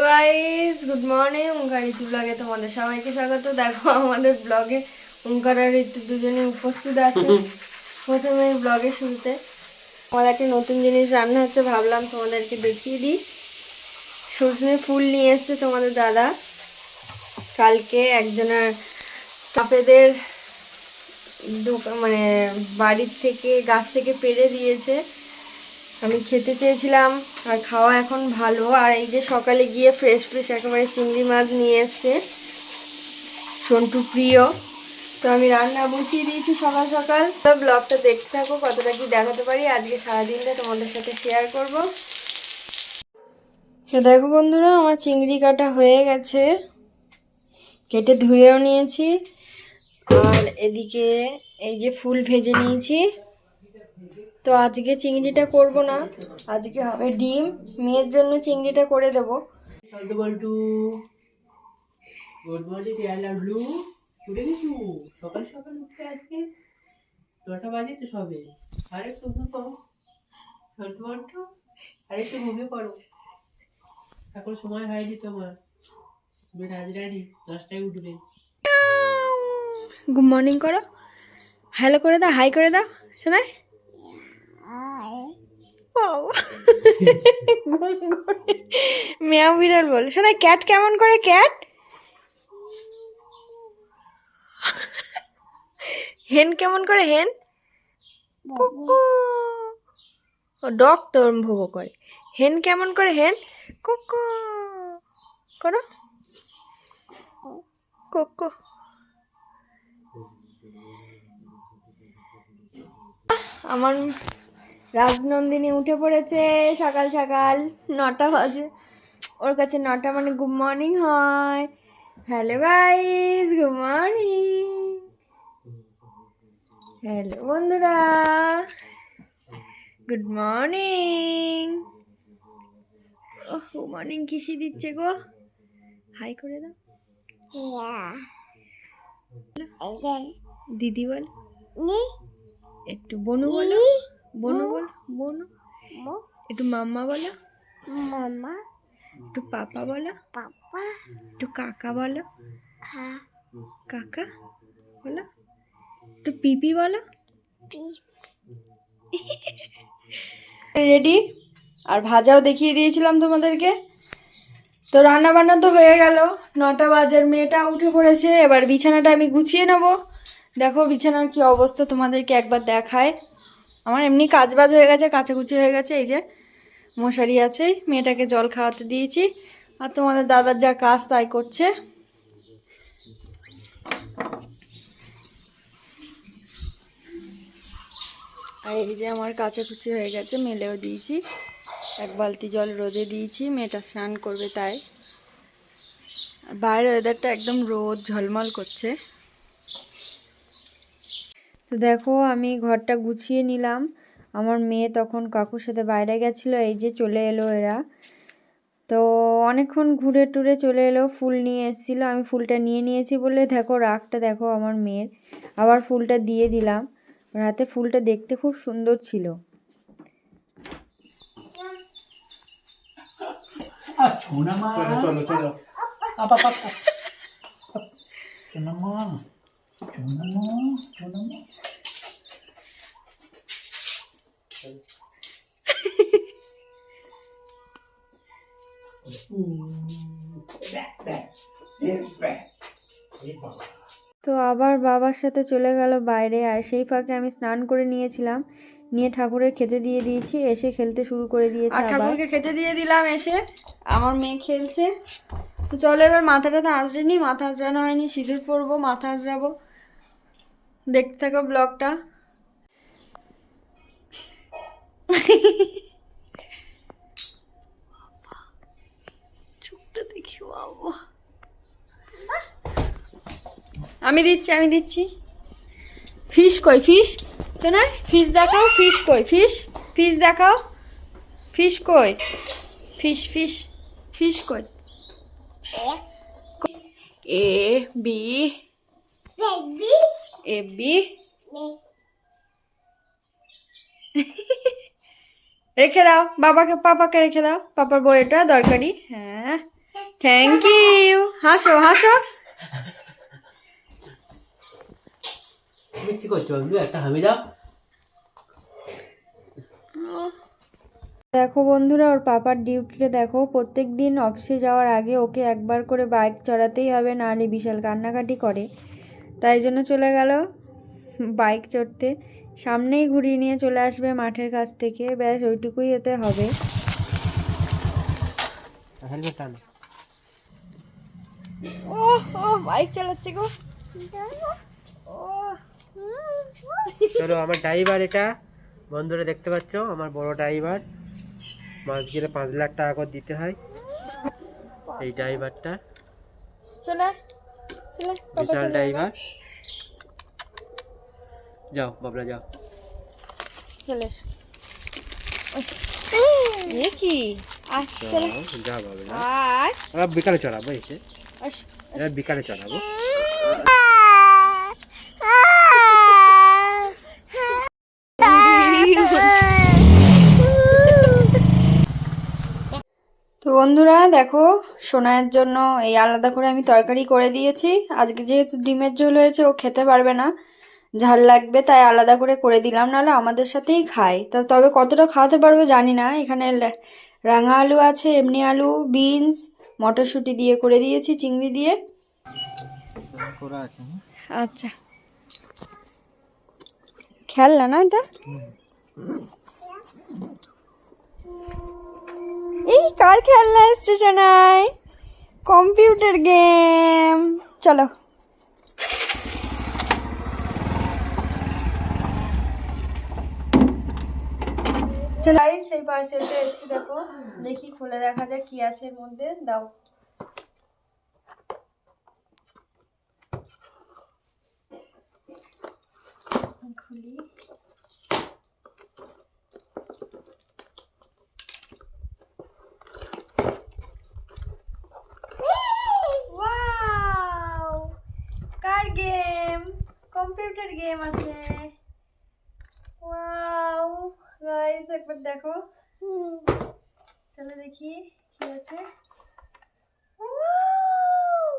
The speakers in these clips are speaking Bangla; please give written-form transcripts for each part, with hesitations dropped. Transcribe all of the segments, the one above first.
Guys, good morning. Omkar Ritu ব্লগে তোমাদের সবাইকে স্বাগত। দেখো আমাদের ব্লগে ওঙ্কার আর ঋতু দুজনে উপস্থিত আছে। প্রথমে ব্লগের শুরুতে আমার একটা নতুন জিনিস রান্না হচ্ছে, ভাবলাম তোমাদেরকে দেখিয়ে দিই। সজনে ফুল নিয়ে এসছে তোমাদের দাদা, কালকে একজনের স্টাফেদের মানে বাড়ির থেকে গাছ থেকে পেড়ে দিয়েছে। আমি খেতে চেয়েছিলাম আর খাওয়া এখন ভালো। আর এই যে সকালে গিয়ে ফ্রেশ ফ্রেশ একেবারে চিংড়ি মাছ নিয়ে এসছে সন্টু প্রিয়। তো আমি রান্না বসিয়ে দিয়েছি সকাল সকাল। তো ব্লগটা দেখতে থাকো, কতটা কি দেখাতে পারি আজকে সারাদিনটা তোমাদের সাথে শেয়ার করব। তো দেখো বন্ধুরা, আমার চিংড়ি কাটা হয়ে গেছে, কেটে ধুয়েও নিয়েছি। আর এদিকে এই যে ফুল ভেজে নিয়েছি। তো আজকে চিংড়িটা করব না, আজকে হবে ডিম। মেয়ের জন্য চিংড়িটা করে দেব। গুড মর্নিং ডিয়ার লাড্লু, উঠে গেছু? সকাল সকাল উঠে আজকে 9টা বাজে তো সবে। আরেকটু ঘুমো ছোট্ট, আরেকটু ঘুমিয়ে পড়ো, এখন সময় হয়নি তোমার। তুমি রাজরানি 10টায় উঠবে। গুড মর্নিং করো, হ্যালো করে দাও, হাই করে দাও শোনায়। মেয়াও বিড়াল বল শোনায়। ক্যাট কেমন করে? ক্যাট হেন কেমন করে? হেন কুকু। ও ডগ তো ভোগো করে। হেন কেমন করে? হেন কুকু করো, কুকু। আমার রাজনন্দিনী উঠে পড়েছে সকাল সকাল, 9টা বাজে। ওর কাছে 9টা মানে গুড মর্নিং হয়। Hello guys, good morning. Hello বন্ধুরা, গুড মর্নিং। ও গুড মর্নিং কিসি দিচ্ছে গো, হাই করে দাও। দিদি বল, একটু বনু বলো, বনু বল, বনু। একটু মাম্মা বলো, মাম্মা। একটু পাপা বলো, পাপা। একটু কাকা বলো, কাকা বলো। একটু পিপি বলো, রেডি। আর ভাজাও দেখিয়ে দিয়েছিলাম তোমাদেরকে। তো রান্না বান্না তো হয়ে গেল, 9টা বাজার। মেয়েটা উঠে পড়েছে, এবার বিছানাটা আমি গুছিয়ে নেব। দেখো বিছানার কি অবস্থা তোমাদেরকে একবার দেখায়। আমার এমনি কাজ বাজ হয়ে গেছে, কাচাকুচি হয়ে গেছে। এই যে মশারি আছে, মেয়েটাকে জল খাওয়াতে দিয়েছি। আর তোমাদের দাদার যা কাজ তাই করছে। আর এই যে আমার কাচাকুচি হয়ে গেছে, মেলেও দিয়েছি। 1 বালতি জল রোদে দিয়েছি, মেয়েটা স্নান করবে তাই। আর বাইরের ওয়েদারটা একদম রোদ ঝলমল করছে। তো দেখো আমি ঘরটা গুছিয়ে নিলাম। আমার মেয়ে তখন কাকুর সাথে বাইরে গেছিলো, এই যে চলে এলো এরা। তো অনেকক্ষণ ঘুরে টুরে চলে এলো, ফুল নিয়ে এসেছিলো। আমি ফুলটা নিয়ে নিয়েছি বলে দেখো রাগটা দেখো আমার মেয়ের। আবার ফুলটা দিয়ে দিলাম। রাতে ফুলটা দেখতে খুব সুন্দর ছিল। চলো চলো চলো, আপা আপা, সোনামা সোনামা সোনামা। তো আবার বাবার সাথে চলে গেল বাইরে। আর সেই ফাঁকে আমি স্নান করে নিয়েছিলাম, নিয়ে ঠাকুরের খেতে দিয়ে দিয়েছি। এসে খেলতে শুরু করে দিয়েছে। আর ঠাকুরকে খেতে দিয়ে দিলাম, এসে আমার মেয়ে খেলছে। তো চলো এবার মাথাটা তো আঁচড়েনি, মাথা আঁচড়ানো হয়নি, সিঁদুর পরবো, মাথা আঁচড়াবো। দেখতে থাকো ব্লগটা। চোখটা দেখি বাবা। আমি দিচ্ছি। ফিশ কই? ফিশ তো না, ফিশ দেখাও। ফিশ কই? ফিশ ফিশ দেখাও। ফিশ কই? ফিশ ফিশ ফিশ কই? A B, A B. রেখে দাও বাবাকে, পাপাকে রেখে দাও। পাপার বইটা দরকারি। হ্যাঁ থ্যাংক ইউ। হাসো হাসো। তুমি কি করছো বাবলু? একটা হামি দাও। দেখো বন্ধুরা, ওর পাপার ডিউটিতে দেখো, প্রত্যেক দিন অফিসে যাওয়ার আগে ওকে একবার করে বাইক চড়াতেই হবে, নাহলে বিশাল কান্নাকাটি করে। তাই জন্য চলে গেল বাইক চড়তে। সামনেই ঘুরিয়ে নিয়ে চলে আসবে মাঠের কাছ থেকে, ব্যাস ওইটুকুই হতে হবে। হেলমেট টানো। ও ও বাইক চালাচ্ছে গো। ও চলো, আমার ড্রাইভার এটা বন্ধুরা দেখতে পাচ্ছ, আমার বড় ড্রাইভার। মাস গেলে 5 লাখ টাকা করে দিতে হয় এই ড্রাইভারটা। চলে চলে বিশাল ড্রাইভার। যাও বাবলা যাও। চলে এ কি আয় চলে যাও বাবলা। আয় এবার বিকালে চড়াবো এসে, আস এবার বিকালে চড়াবো। তো বন্ধুরা দেখো, সোনায়ের জন্য এই আলাদা করে আমি তরকারি করে দিয়েছি। আজকে যেহেতু ডিমের ঝোল হয়েছে, ও খেতে পারবে না, ঝাল লাগবে, তাই আলাদা করে দিলাম, নাহলে আমাদের সাথেই খায়। তবে কতটা খাওয়াতে পারবো জানি না। এখানে রাঙা আলু আছে, এমনি আলু, বিনস, মটরশুঁটি দিয়ে করে দিয়েছি, চিংড়ি দিয়ে। আচ্ছা, খেলনা না এটা? এই কার খেলনা এসছে সোনাই? Computer game. চলো চলো। সেই পার্সেলটা এসছে, দেখো, দেখি খুলে দেখা যায় কি আছে এর মধ্যে। দাও। খুলি। ওয়াও, কার গেম, কম্পিউটার গেম আছে। ওয়াও গাইস, একবার দেখো। চলো দেখি কি আছে। Wow!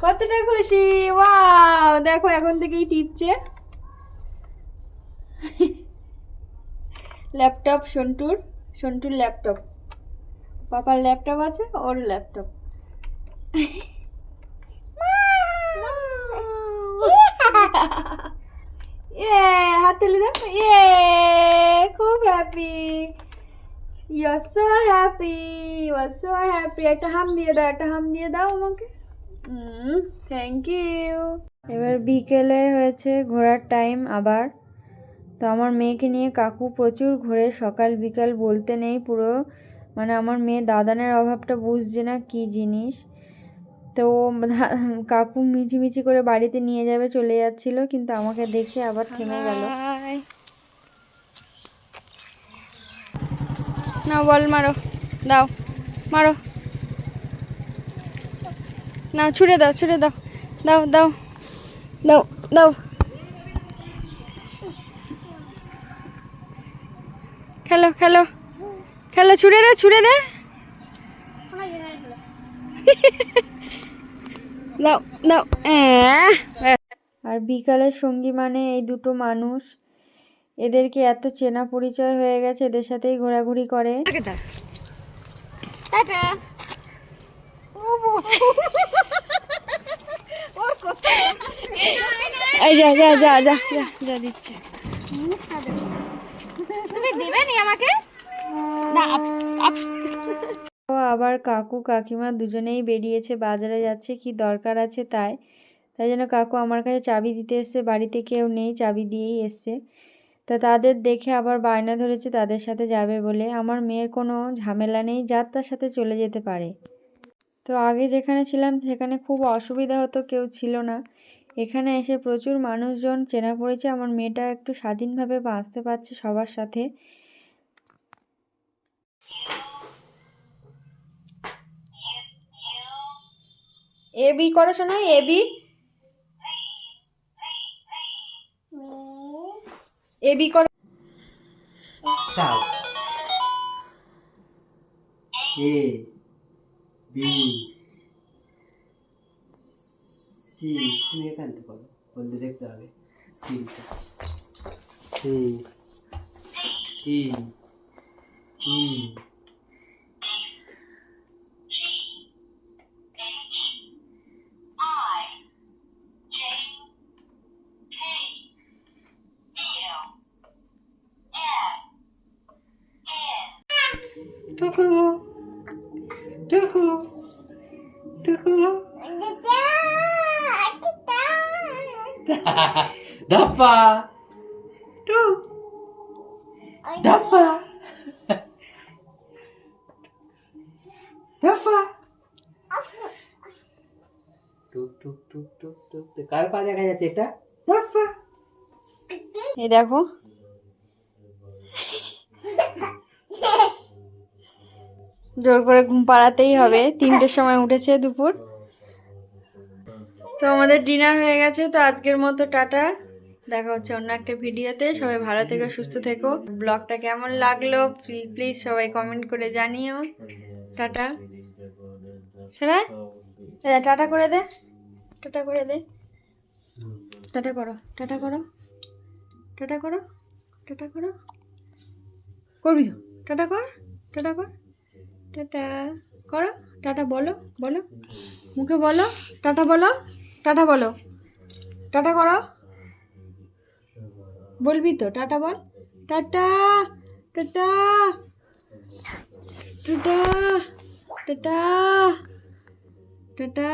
কতটা খুশি! ওয়াও, দেখো এখন থেকেই টিপছে। ল্যাপটপ সন্টুর ল্যাপটপ। পাপার ল্যাপটপ আছে, ওর ল্যাপটপ। ইয়ে, হাত তুলে দাও। ইয়ে, খুব happy. You are so happy, you are so happy. একটা হাম দিয়ে দাও, একটা হাম দিয়ে দাও আমাকে। Thank you. এবার বিকেলে হয়েছে ঘোরার টাইম আবার। তো আমার মেয়েকে নিয়ে কাকু প্রচুর ঘোরে, সকাল বিকাল বলতে নেই পুরো। মানে আমার মেয়ে দাদানের অভাবটা বুঝছে না কি জিনিস। তো কাকু মিছিমিছি করে বাড়িতে নিয়ে যাবে চলে যাচ্ছিল, কিন্তু আমাকে দেখে আবার থেমে গেল। না, বল মারো, দাও, মারো, না, ছুড়ে দাও, ছুড়ে দাও, দাও দাও দাও দাও। খেলো খেলো খেলো, ছুড়ে দে, ছুড়ে দে। দাও দাও। আর বিকালের সঙ্গী মানে এই দুটো মানুষ, এদেরকে এত চেনা পরিচয় হয়ে গেছে, এদের সাথেই ঘোরাঘুরি করে। এই যা যা যা যা যা যা দিচ্ছে। তুমি দিবে নি আমাকে না ও আবার কাকু কাকিমা দুজনেই বেরিয়েছে, বাজারে যাচ্ছে, কি দরকার আছে তাই। তাই জন্য কাকু আমার কাছে চাবি দিতে এসছে, বাড়িতে কেউ নেই, চাবি দিয়েই এসছে। তা তাদের দেখে আবার বায়না ধরেছে তাদের সাথে যাবে বলে। আমার মেয়ের কোনো ঝামেলা নেই, যার তার সাথে চলে যেতে পারে। তো আগে যেখানে ছিলাম সেখানে খুব অসুবিধা হতো, কেউ ছিল না। এখানে এসে প্রচুর মানুষজন, চেনা পরিচয়, আমার মেয়েটা একটু স্বাধীনভাবে বাঁচতে পারছে সবার সাথে। এবি করো শোনা, এবি এবি করো। এ বি সি, তুমি এখান থেকে করো, বললে দেখতে হবে স্ক্রিনটা। সি ই ই টুকু টুকু টুকু ধাপ্পা টু ধাপ্পা ধাপ্পা টুক টুক টুক টুক টুক। কার পা দেখা যাচ্ছে এটা? ধাপ্পা। এই দেখো জোর করে ঘুম পাড়াতেই হবে, 3টের সময় উঠেছে দুপুর। তো আমাদের ডিনার হয়ে গেছে, তো আজকের মতো টাটা, দেখা হচ্ছে অন্য একটা ভিডিওতে। সবাই ভালো থেকো, সুস্থ থেকো। ব্লগটা কেমন লাগলো প্লিজ সবাই কমেন্ট করে জানিও। টাটা শোনা, টাটা করে দে, টাটা করে দে, টাটা করো, টাটা করো, টাটা করো, টাটা করো, করবি তো, টাটা কর, টাটা কর, টাটা করো, টাটা বলো, বলো মুখে বলো, টাটা বলো, টাটা বলো, টাটা করো, বলবি তো, টাটা বল, tata tata tata tata tata.